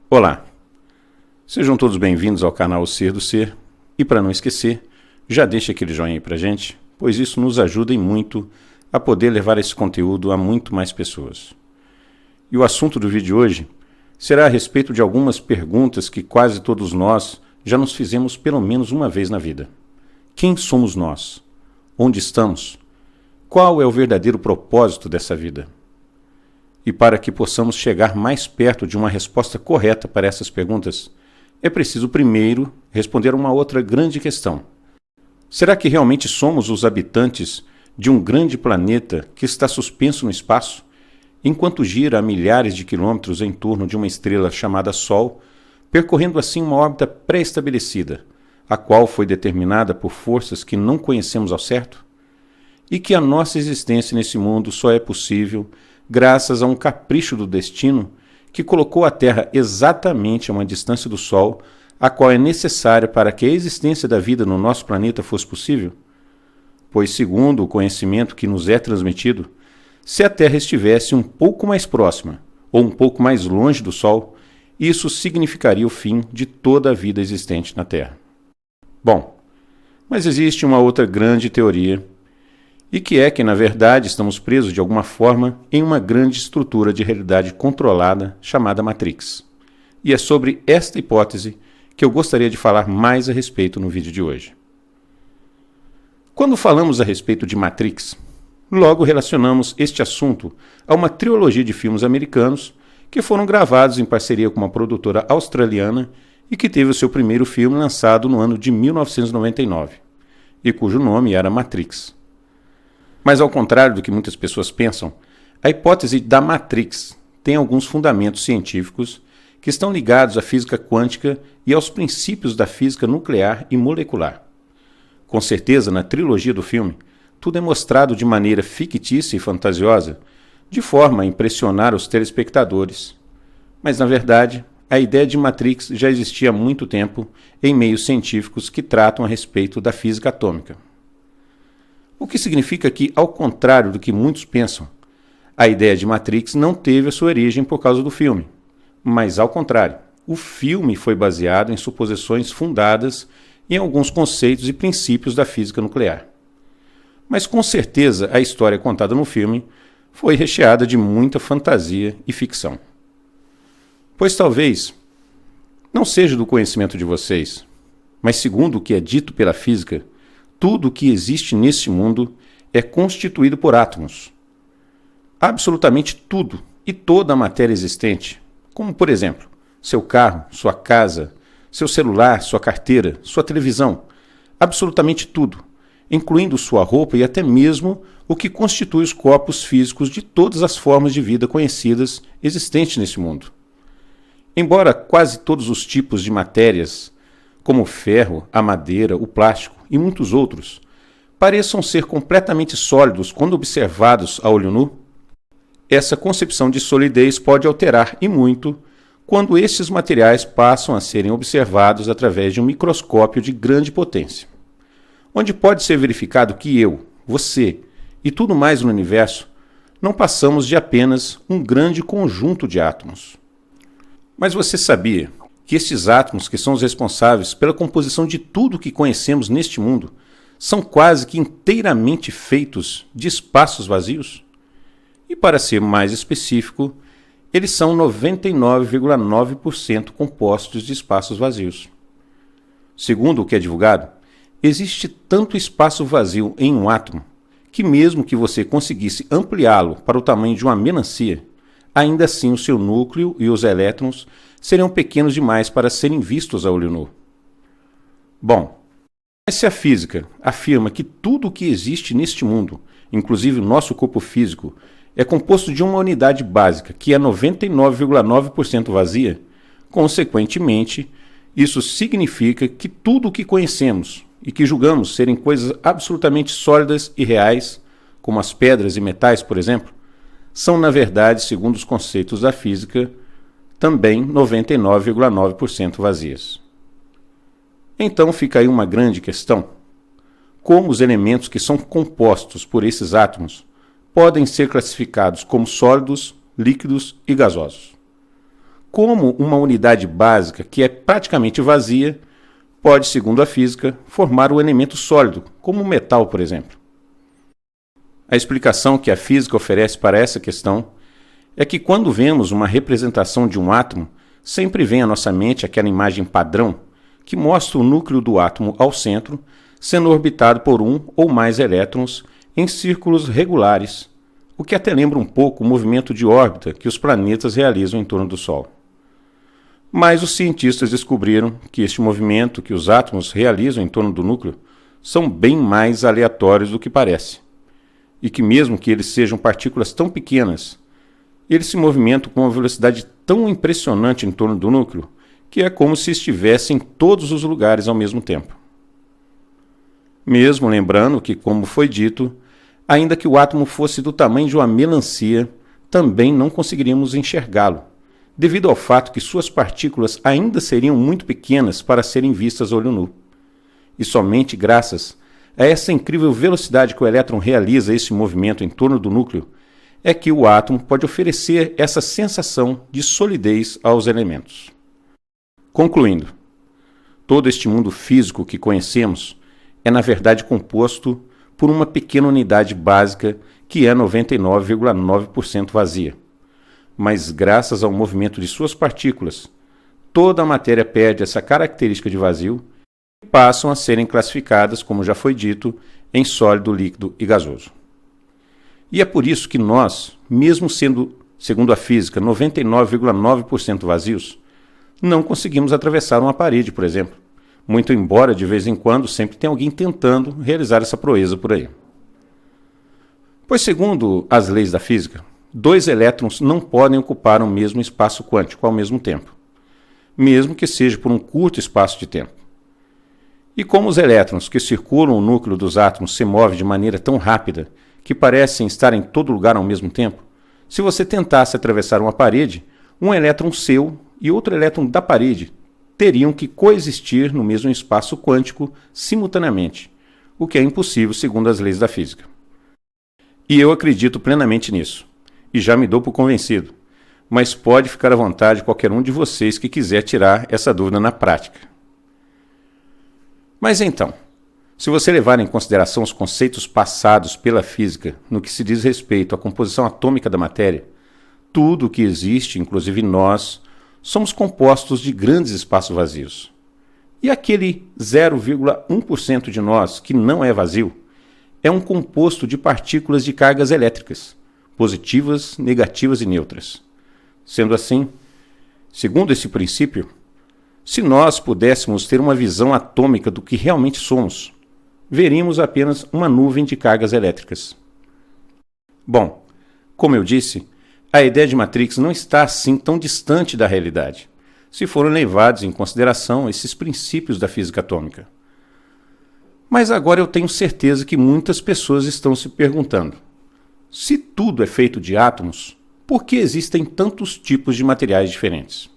Olá, sejam todos bem-vindos ao canal Ser do Ser e, para não esquecer, já deixa aquele joinha aí pra gente, pois isso nos ajuda e muito a poder levar esse conteúdo a muito mais pessoas. E o assunto do vídeo de hoje será a respeito de algumas perguntas que quase todos nós já nos fizemos pelo menos uma vez na vida. Quem somos nós? Onde estamos? Qual é o verdadeiro propósito dessa vida? E para que possamos chegar mais perto de uma resposta correta para essas perguntas, é preciso primeiro responder uma outra grande questão. Será que realmente somos os habitantes de um grande planeta que está suspenso no espaço, enquanto gira a milhares de quilômetros em torno de uma estrela chamada Sol, percorrendo assim uma órbita pré-estabelecida, a qual foi determinada por forças que não conhecemos ao certo? E que a nossa existência nesse mundo só é possível graças a um capricho do destino que colocou a Terra exatamente a uma distância do Sol, a qual é necessária para que a existência da vida no nosso planeta fosse possível? Pois, segundo o conhecimento que nos é transmitido, se a Terra estivesse um pouco mais próxima ou um pouco mais longe do Sol, isso significaria o fim de toda a vida existente na Terra. Bom, mas existe uma outra grande teoria, e que é que, na verdade, estamos presos de alguma forma em uma grande estrutura de realidade controlada chamada Matrix. E é sobre esta hipótese que eu gostaria de falar mais a respeito no vídeo de hoje. Quando falamos a respeito de Matrix, logo relacionamos este assunto a uma trilogia de filmes americanos que foram gravados em parceria com uma produtora australiana e que teve o seu primeiro filme lançado no ano de 1999, e cujo nome era Matrix. Mas, ao contrário do que muitas pessoas pensam, a hipótese da Matrix tem alguns fundamentos científicos que estão ligados à física quântica e aos princípios da física nuclear e molecular. Com certeza, na trilogia do filme, tudo é mostrado de maneira fictícia e fantasiosa, de forma a impressionar os telespectadores. Mas, na verdade, a ideia de Matrix já existia há muito tempo em meios científicos que tratam a respeito da física atômica. O que significa que, ao contrário do que muitos pensam, a ideia de Matrix não teve a sua origem por causa do filme, mas, ao contrário, o filme foi baseado em suposições fundadas em alguns conceitos e princípios da física nuclear. Mas, com certeza, a história contada no filme foi recheada de muita fantasia e ficção. Pois talvez não seja do conhecimento de vocês, mas segundo o que é dito pela física, tudo o que existe neste mundo é constituído por átomos. Absolutamente tudo e toda a matéria existente, como, por exemplo, seu carro, sua casa, seu celular, sua carteira, sua televisão, absolutamente tudo, incluindo sua roupa e até mesmo o que constitui os corpos físicos de todas as formas de vida conhecidas existentes nesse mundo. Embora quase todos os tipos de matérias, como o ferro, a madeira, o plástico e muitos outros, pareçam ser completamente sólidos quando observados a olho nu, essa concepção de solidez pode alterar e muito quando estes materiais passam a serem observados através de um microscópio de grande potência, onde pode ser verificado que eu, você e tudo mais no universo não passamos de apenas um grande conjunto de átomos. Mas você sabia que estes átomos, que são os responsáveis pela composição de tudo o que conhecemos neste mundo, são quase que inteiramente feitos de espaços vazios? E, para ser mais específico, eles são 99,9% compostos de espaços vazios. Segundo o que é divulgado, existe tanto espaço vazio em um átomo que, mesmo que você conseguisse ampliá-lo para o tamanho de uma melancia, ainda assim o seu núcleo e os elétrons seriam pequenos demais para serem vistos a olho nu. Bom, mas se a física afirma que tudo o que existe neste mundo, inclusive o nosso corpo físico, é composto de uma unidade básica que é 99,9% vazia, consequentemente, isso significa que tudo o que conhecemos e que julgamos serem coisas absolutamente sólidas e reais, como as pedras e metais, por exemplo, são, na verdade, segundo os conceitos da física, também 99,9% vazias. Então fica aí uma grande questão: como os elementos que são compostos por esses átomos podem ser classificados como sólidos, líquidos e gasosos? Como uma unidade básica que é praticamente vazia pode, segundo a física, formar um elemento sólido, como o metal, por exemplo? A explicação que a física oferece para essa questão é que quando vemos uma representação de um átomo, sempre vem à nossa mente aquela imagem padrão que mostra o núcleo do átomo ao centro, sendo orbitado por um ou mais elétrons em círculos regulares, o que até lembra um pouco o movimento de órbita que os planetas realizam em torno do Sol. Mas os cientistas descobriram que este movimento que os átomos realizam em torno do núcleo são bem mais aleatórios do que parece, e que mesmo que eles sejam partículas tão pequenas, eles se movimentam com uma velocidade tão impressionante em torno do núcleo que é como se estivessem em todos os lugares ao mesmo tempo. Mesmo lembrando que, como foi dito, ainda que o átomo fosse do tamanho de uma melancia, também não conseguiríamos enxergá-lo, devido ao fato que suas partículas ainda seriam muito pequenas para serem vistas a olho nu. E somente graças a essa incrível velocidade que o elétron realiza esse movimento em torno do núcleo é que o átomo pode oferecer essa sensação de solidez aos elementos. Concluindo, todo este mundo físico que conhecemos é na verdade composto por uma pequena unidade básica que é 99,9% vazia. Mas graças ao movimento de suas partículas, toda a matéria perde essa característica de vazio e passam a serem classificadas, como já foi dito, em sólido, líquido e gasoso. E é por isso que nós, mesmo sendo, segundo a física, 99,9% vazios, não conseguimos atravessar uma parede, por exemplo, muito embora de vez em quando sempre tenha alguém tentando realizar essa proeza por aí. Pois segundo as leis da física, dois elétrons não podem ocupar o mesmo espaço quântico ao mesmo tempo, mesmo que seja por um curto espaço de tempo. E como os elétrons que circulam o núcleo dos átomos se movem de maneira tão rápida que parecem estar em todo lugar ao mesmo tempo, se você tentasse atravessar uma parede, um elétron seu e outro elétron da parede teriam que coexistir no mesmo espaço quântico simultaneamente, o que é impossível segundo as leis da física. E eu acredito plenamente nisso, e já me dou por convencido, mas pode ficar à vontade qualquer um de vocês que quiser tirar essa dúvida na prática. Mas então, se você levar em consideração os conceitos passados pela física no que se diz respeito à composição atômica da matéria, tudo o que existe, inclusive nós, somos compostos de grandes espaços vazios. E aquele 0,1% de nós que não é vazio é um composto de partículas de cargas elétricas, positivas, negativas e neutras. Sendo assim, segundo esse princípio, se nós pudéssemos ter uma visão atômica do que realmente somos, veríamos apenas uma nuvem de cargas elétricas. Bom, como eu disse, a ideia de Matrix não está assim tão distante da realidade, se forem levados em consideração esses princípios da física atômica. Mas agora eu tenho certeza que muitas pessoas estão se perguntando: se tudo é feito de átomos, por que existem tantos tipos de materiais diferentes?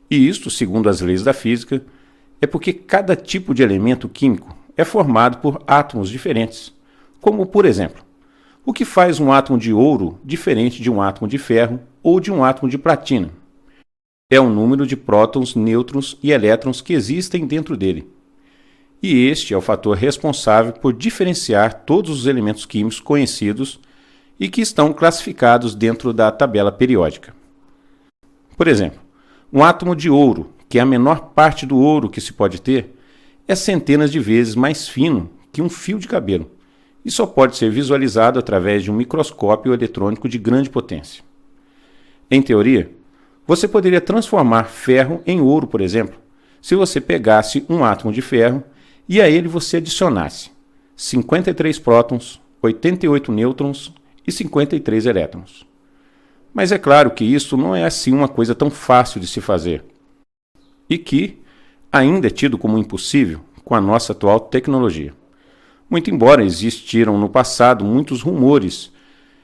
E isto, segundo as leis da física, é porque cada tipo de elemento químico é formado por átomos diferentes, como, por exemplo, o que faz um átomo de ouro diferente de um átomo de ferro ou de um átomo de platina? É o número de prótons, nêutrons e elétrons que existem dentro dele. E este é o fator responsável por diferenciar todos os elementos químicos conhecidos e que estão classificados dentro da tabela periódica. Por exemplo, um átomo de ouro, que é a menor parte do ouro que se pode ter, é centenas de vezes mais fino que um fio de cabelo e só pode ser visualizado através de um microscópio eletrônico de grande potência. Em teoria, você poderia transformar ferro em ouro, por exemplo, se você pegasse um átomo de ferro e a ele você adicionasse 53 prótons, 88 nêutrons e 53 elétrons. Mas é claro que isso não é assim uma coisa tão fácil de se fazer e que ainda é tido como impossível com a nossa atual tecnologia. Muito embora existiram no passado muitos rumores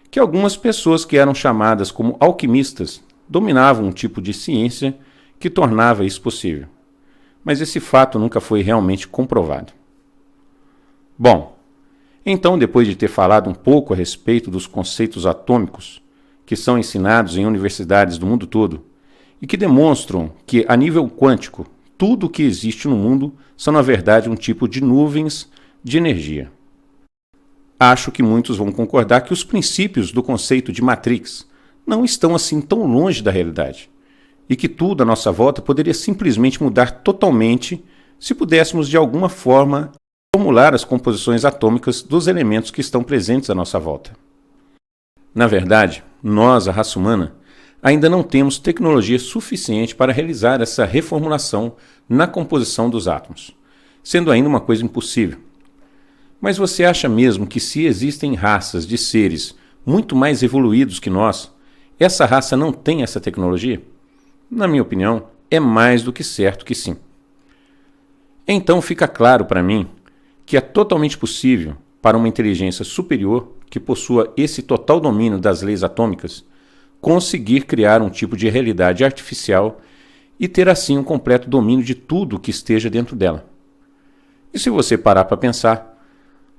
que algumas pessoas que eram chamadas como alquimistas dominavam um tipo de ciência que tornava isso possível. mas esse fato nunca foi realmente comprovado. Bom, então depois de ter falado um pouco a respeito dos conceitos atômicos que são ensinados em universidades do mundo todo e que demonstram que, a nível quântico, tudo o que existe no mundo são, na verdade, um tipo de nuvens de energia. Acho que muitos vão concordar que os princípios do conceito de Matrix não estão assim tão longe da realidade e que tudo à nossa volta poderia simplesmente mudar totalmente se pudéssemos de alguma forma formular as composições atômicas dos elementos que estão presentes à nossa volta. Na verdade, nós, a raça humana, ainda não temos tecnologia suficiente para realizar essa reformulação na composição dos átomos, sendo ainda uma coisa impossível. Mas você acha mesmo que se existem raças de seres muito mais evoluídos que nós, essa raça não tem essa tecnologia? Na minha opinião, é mais do que certo que sim. Então fica claro para mim que é totalmente possível para uma inteligência superior que possua esse total domínio das leis atômicas conseguir criar um tipo de realidade artificial e ter assim um completo domínio de tudo que esteja dentro dela. E se você parar para pensar,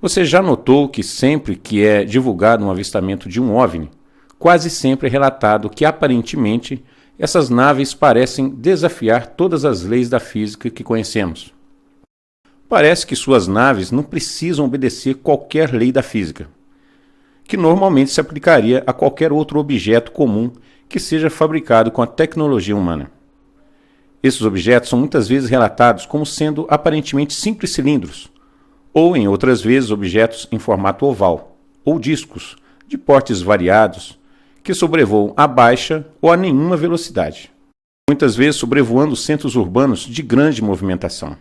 você já notou que sempre que é divulgado um avistamento de um OVNI, quase sempre é relatado que aparentemente essas naves parecem desafiar todas as leis da física que conhecemos. Parece que suas naves não precisam obedecer qualquer lei da física, que normalmente se aplicaria a qualquer outro objeto comum que seja fabricado com a tecnologia humana. Esses objetos são muitas vezes relatados como sendo aparentemente simples cilindros, ou em outras vezes objetos em formato oval, ou discos, de portes variados, que sobrevoam a baixa ou a nenhuma velocidade, muitas vezes sobrevoando centros urbanos de grande movimentação.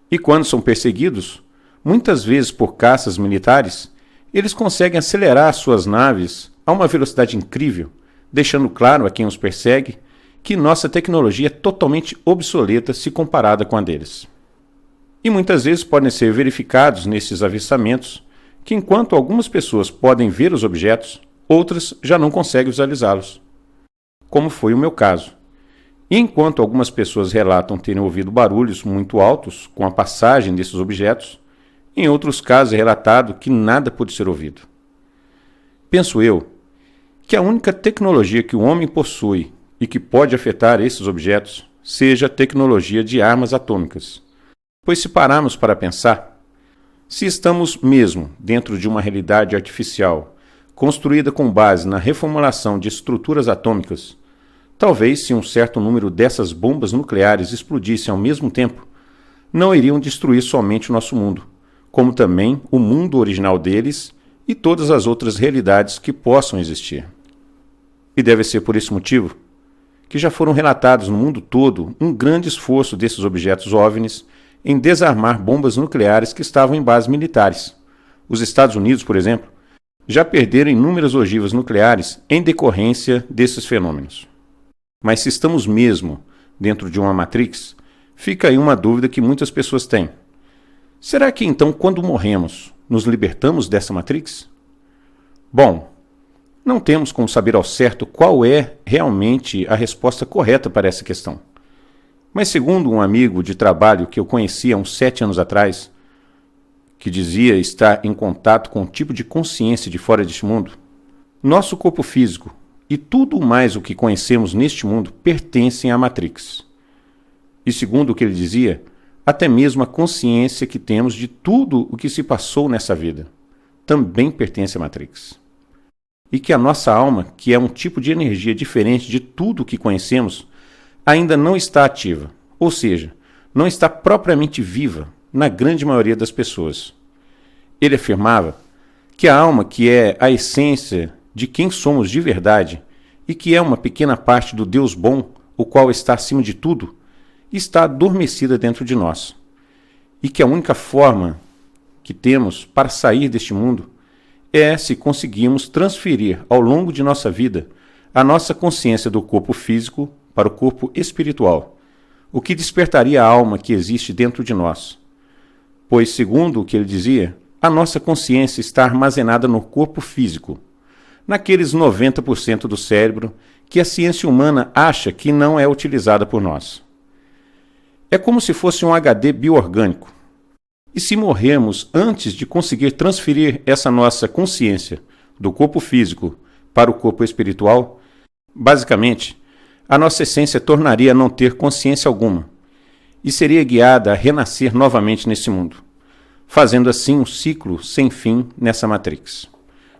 E quando são perseguidos, muitas vezes por caças militares, eles conseguem acelerar suas naves a uma velocidade incrível, deixando claro a quem os persegue que nossa tecnologia é totalmente obsoleta se comparada com a deles. E muitas vezes podem ser verificados nesses avistamentos que, enquanto algumas pessoas podem ver os objetos, outras já não conseguem visualizá-los, como foi o meu caso. E enquanto algumas pessoas relatam terem ouvido barulhos muito altos com a passagem desses objetos, em outros casos é relatado que nada pôde ser ouvido. Penso eu que a única tecnologia que o homem possui e que pode afetar esses objetos seja a tecnologia de armas atômicas. Pois se pararmos para pensar, se estamos mesmo dentro de uma realidade artificial construída com base na reformulação de estruturas atômicas, talvez se um certo número dessas bombas nucleares explodissem ao mesmo tempo, não iriam destruir somente o nosso mundo, como também o mundo original deles e todas as outras realidades que possam existir. E deve ser por esse motivo que já foram relatados no mundo todo um grande esforço desses objetos OVNIs em desarmar bombas nucleares que estavam em bases militares. Os Estados Unidos, por exemplo, já perderam inúmeras ogivas nucleares em decorrência desses fenômenos. Mas se estamos mesmo dentro de uma Matrix, fica aí uma dúvida que muitas pessoas têm. Será que então, quando morremos, nos libertamos dessa Matrix? Bom, não temos como saber ao certo qual é realmente a resposta correta para essa questão. Mas segundo um amigo de trabalho que eu conheci há uns 7 anos atrás, que dizia estar em contato com um tipo de consciência de fora deste mundo, nosso corpo físico e tudo mais o que conhecemos neste mundo pertencem à Matrix. E segundo o que ele dizia, até mesmo a consciência que temos de tudo o que se passou nessa vida também pertence à Matrix. E que a nossa alma, que é um tipo de energia diferente de tudo o que conhecemos, ainda não está ativa, ou seja, não está propriamente viva na grande maioria das pessoas. Ele afirmava que a alma, que é a essência de quem somos de verdade e que é uma pequena parte do Deus bom, o qual está acima de tudo, está adormecida dentro de nós. E que a única forma que temos para sair deste mundo é se conseguirmos transferir ao longo de nossa vida a nossa consciência do corpo físico para o corpo espiritual, o que despertaria a alma que existe dentro de nós. Pois, segundo o que ele dizia, a nossa consciência está armazenada no corpo físico, naqueles 90% do cérebro que a ciência humana acha que não é utilizada por nós. é como se fosse um HD bioorgânico. E se morrermos antes de conseguir transferir essa nossa consciência do corpo físico para o corpo espiritual, basicamente, a nossa essência tornaria a não ter consciência alguma e seria guiada a renascer novamente nesse mundo, fazendo assim um ciclo sem fim nessa Matrix.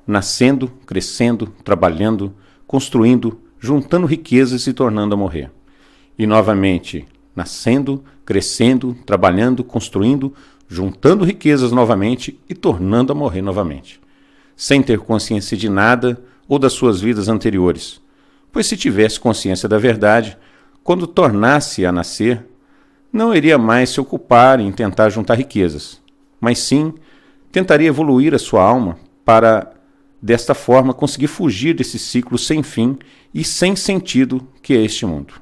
Nascendo, crescendo, trabalhando, construindo, juntando riquezas e tornando a morrer. E novamente, nascendo, crescendo, trabalhando, construindo, juntando riquezas novamente e tornando a morrer novamente, sem ter consciência de nada ou das suas vidas anteriores. Pois se tivesse consciência da verdade, quando tornasse a nascer, não iria mais se ocupar em tentar juntar riquezas, mas sim tentaria evoluir a sua alma para, desta forma, conseguir fugir desse ciclo sem fim e sem sentido que é este mundo.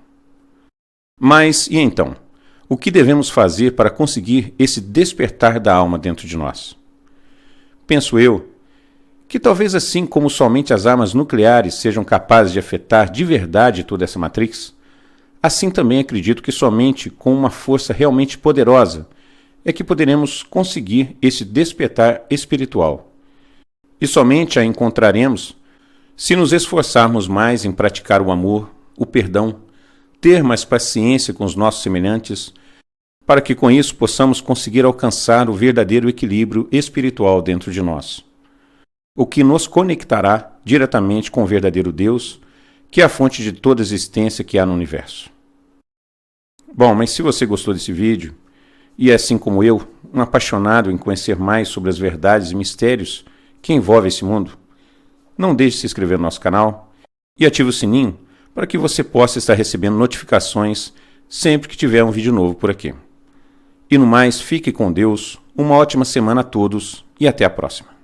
Mas, e então? O que devemos fazer para conseguir esse despertar da alma dentro de nós? Penso eu que talvez assim como somente as armas nucleares sejam capazes de afetar de verdade toda essa Matrix, assim também acredito que somente com uma força realmente poderosa é que poderemos conseguir esse despertar espiritual. E somente a encontraremos se nos esforçarmos mais em praticar o amor, o perdão, ter mais paciência com os nossos semelhantes, para que com isso possamos conseguir alcançar o verdadeiro equilíbrio espiritual dentro de nós, o que nos conectará diretamente com o verdadeiro Deus, que é a fonte de toda existência que há no universo. Bom, mas se você gostou desse vídeo, e é assim como eu, um apaixonado em conhecer mais sobre as verdades e mistérios que envolvem esse mundo, não deixe de se inscrever no nosso canal e ative o sininho para que você possa estar recebendo notificações sempre que tiver um vídeo novo por aqui. E no mais, fique com Deus, uma ótima semana a todos e até a próxima.